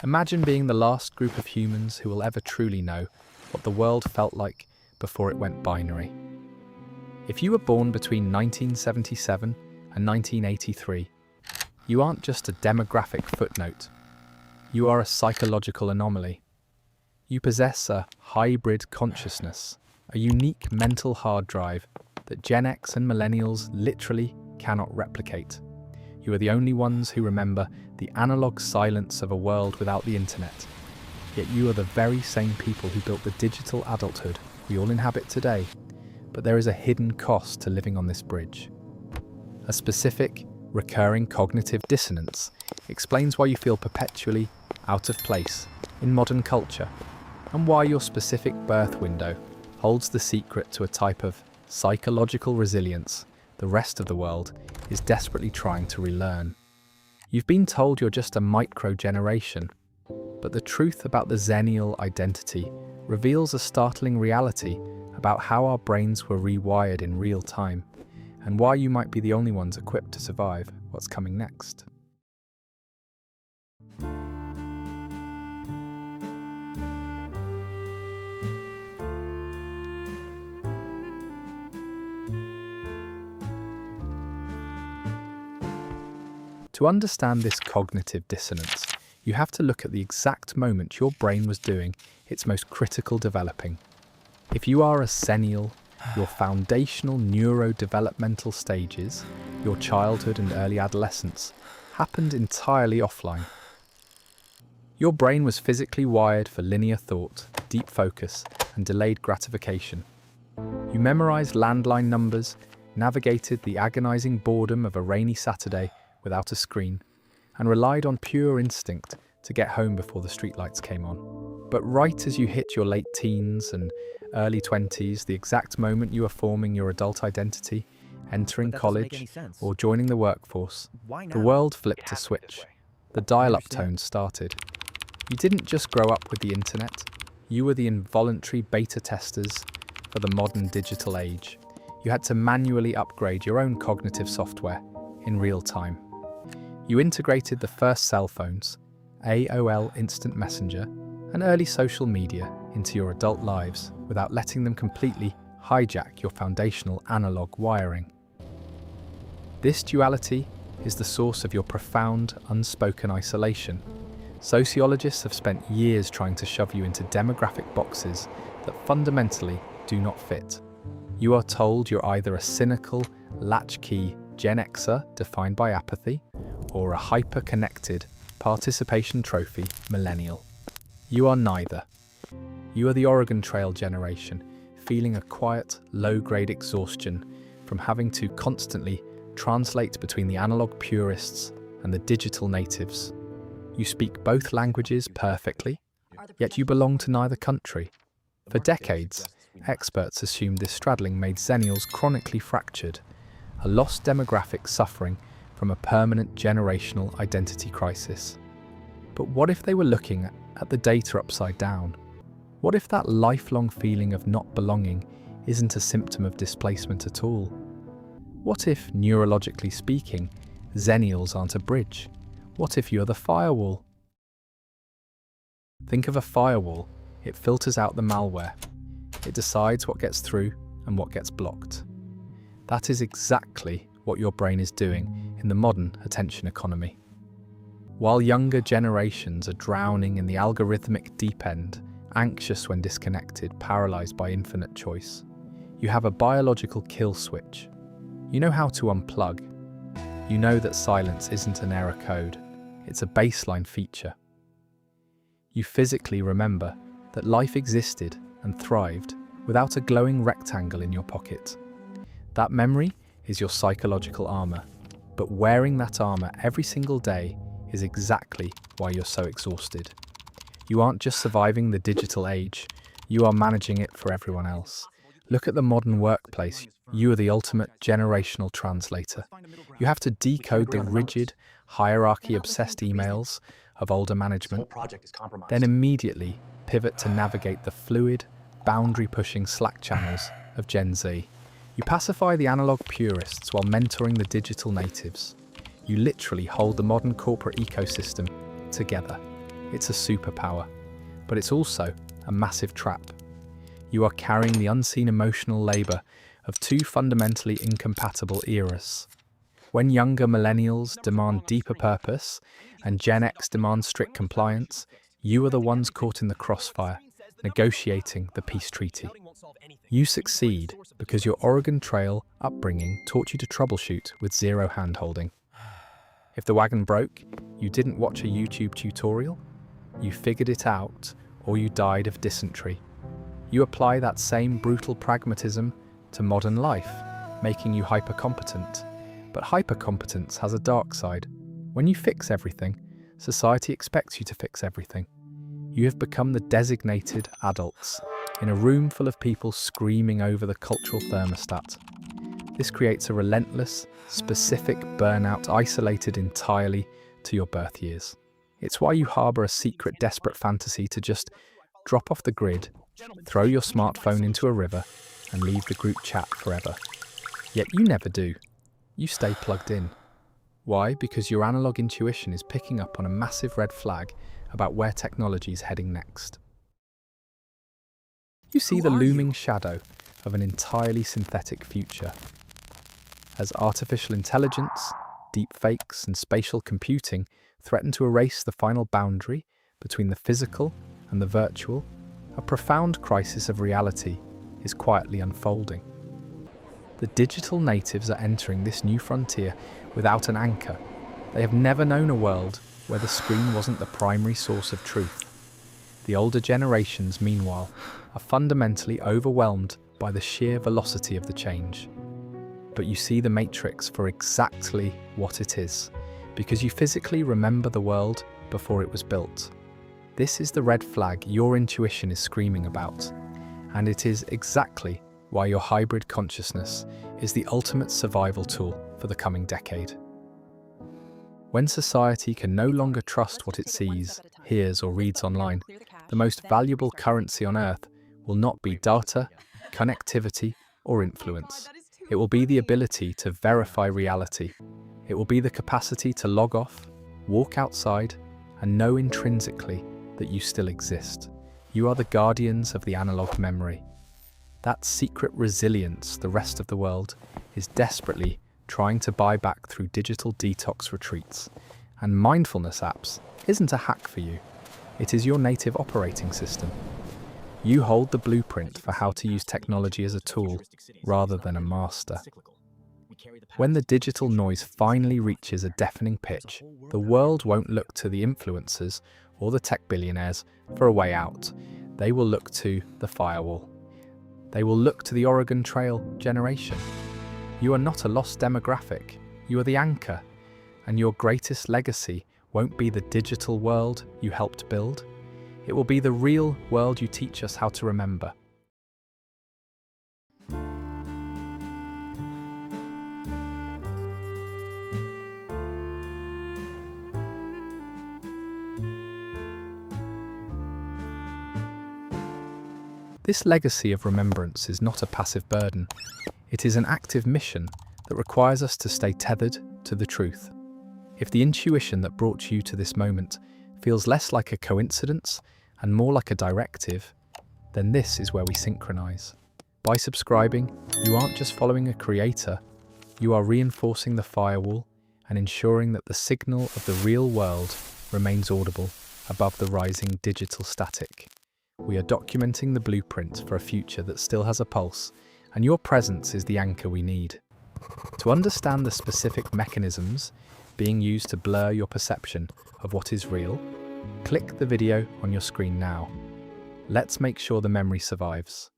Imagine being the last group of humans who will ever truly know what the world felt like before it went binary. If you were born between 1977 and 1983, you aren't just a demographic footnote. You are a psychological anomaly. You possess a hybrid consciousness, a unique mental hard drive that Gen X and Millennials literally cannot replicate. You are the only ones who remember the analog silence of a world without the internet. Yet you are the very same people who built the digital adulthood we all inhabit today. But there is a hidden cost to living on this bridge. A specific, recurring cognitive dissonance explains why you feel perpetually out of place in modern culture, and why your specific birth window holds the secret to a type of psychological resilience the rest of the world is desperately trying to relearn. You've been told you're just a micro-generation, but the truth about the Xennial identity reveals a startling reality about how our brains were rewired in real time, and why you might be the only ones equipped to survive what's coming next. To understand this cognitive dissonance, you have to look at the exact moment your brain was doing its most critical developing. If you are a Xennial, your foundational neurodevelopmental stages, your childhood and early adolescence, happened entirely offline. Your brain was physically wired for linear thought, deep focus, and delayed gratification. You memorized landline numbers, navigated the agonizing boredom of a rainy Saturday without a screen, and relied on pure instinct to get home before the streetlights came on. But right as you hit your late teens and early 20s, the exact moment you are forming your adult identity, entering college, or joining the workforce, the world flipped a switch. The dial-up tone started. You didn't just grow up with the internet, you were the involuntary beta testers for the modern digital age. You had to manually upgrade your own cognitive software in real time. You integrated the first cell phones, AOL Instant Messenger, and early social media into your adult lives without letting them completely hijack your foundational analog wiring. This duality is the source of your profound, unspoken isolation. Sociologists have spent years trying to shove you into demographic boxes that fundamentally do not fit. You are told you're either a cynical, latchkey Gen Xer defined by apathy, or a hyper-connected, participation trophy Millennial. You are neither. You are the Oregon Trail generation, feeling a quiet, low-grade exhaustion from having to constantly translate between the analog purists and the digital natives. You speak both languages perfectly, yet you belong to neither country. For decades, experts assumed this straddling made Xennials chronically fractured, a lost demographic suffering from a permanent generational identity crisis. But what if they were looking at the data upside down? What if that lifelong feeling of not belonging isn't a symptom of displacement at all? What if, neurologically speaking, Xennials aren't a bridge? What if you're the firewall? Think of a firewall. It filters out the malware. It decides what gets through and what gets blocked. That is exactly what your brain is doing in the modern attention economy. While younger generations are drowning in the algorithmic deep end, anxious when disconnected, paralyzed by infinite choice, you have a biological kill switch. You know how to unplug. You know that silence isn't an error code, it's a baseline feature. You physically remember that life existed and thrived without a glowing rectangle in your pocket. That memory is your psychological armor, but wearing that armor every single day is exactly why you're so exhausted. You aren't just surviving the digital age, you are managing it for everyone else. Look at the modern workplace. You are the ultimate generational translator. You have to decode the rigid, hierarchy-obsessed emails of older management, then immediately pivot to navigate the fluid, boundary-pushing Slack channels of Gen Z. You pacify the analog purists while mentoring the digital natives. You literally hold the modern corporate ecosystem together. It's a superpower, but it's also a massive trap. You are carrying the unseen emotional labor of two fundamentally incompatible eras. When younger millennials demand deeper purpose and Gen X demands strict compliance, you are the ones caught in the crossfire, negotiating the peace treaty. You succeed because your Oregon Trail upbringing taught you to troubleshoot with zero hand-holding. If the wagon broke, you didn't watch a YouTube tutorial, you figured it out, or you died of dysentery. You apply that same brutal pragmatism to modern life, making you hyper-competent. But hyper-competence has a dark side. When you fix everything, society expects you to fix everything. You have become the designated adults in a room full of people screaming over the cultural thermostat. This creates a relentless, specific burnout isolated entirely to your birth years. It's why you harbour a secret, desperate fantasy to just drop off the grid, throw your smartphone into a river, and leave the group chat forever. Yet you never do. You stay plugged in. Why? Because your analog intuition is picking up on a massive red flag about where technology is heading next. You see the looming shadow of an entirely synthetic future. As artificial intelligence, deepfakes, and spatial computing threaten to erase the final boundary between the physical and the virtual, a profound crisis of reality is quietly unfolding. The digital natives are entering this new frontier without an anchor. They have never known a world where the screen wasn't the primary source of truth. The older generations, meanwhile, are fundamentally overwhelmed by the sheer velocity of the change. But you see the Matrix for exactly what it is, because you physically remember the world before it was built. This is the red flag your intuition is screaming about, and it is exactly why your hybrid consciousness is the ultimate survival tool for the coming decade. When society can no longer trust what it sees, hears, or reads online, the most valuable currency on Earth will not be data, connectivity, or influence. It will be the ability to verify reality. It will be the capacity to log off, walk outside, and know intrinsically that you still exist. You are the guardians of the analog memory. That secret resilience the rest of the world is desperately trying to buy back through digital detox retreats. And mindfulness apps isn't a hack for you. It is your native operating system. You hold the blueprint for how to use technology as a tool rather than a master. When the digital noise finally reaches a deafening pitch, the world won't look to the influencers or the tech billionaires for a way out. They will look to the firewall. They will look to the Oregon Trail generation. You are not a lost demographic. You are the anchor. And your greatest legacy won't be the digital world you helped build. It will be the real world you teach us how to remember. This legacy of remembrance is not a passive burden. It is an active mission that requires us to stay tethered to the truth. If the intuition that brought you to this moment feels less like a coincidence and more like a directive, then this is where we synchronize. By subscribing, you aren't just following a creator, you are reinforcing the firewall and ensuring that the signal of the real world remains audible above the rising digital static. We are documenting the blueprint for a future that still has a pulse, and your presence is the anchor we need. To understand the specific mechanisms being used to blur your perception of what is real, click the video on your screen now. Let's make sure the memory survives.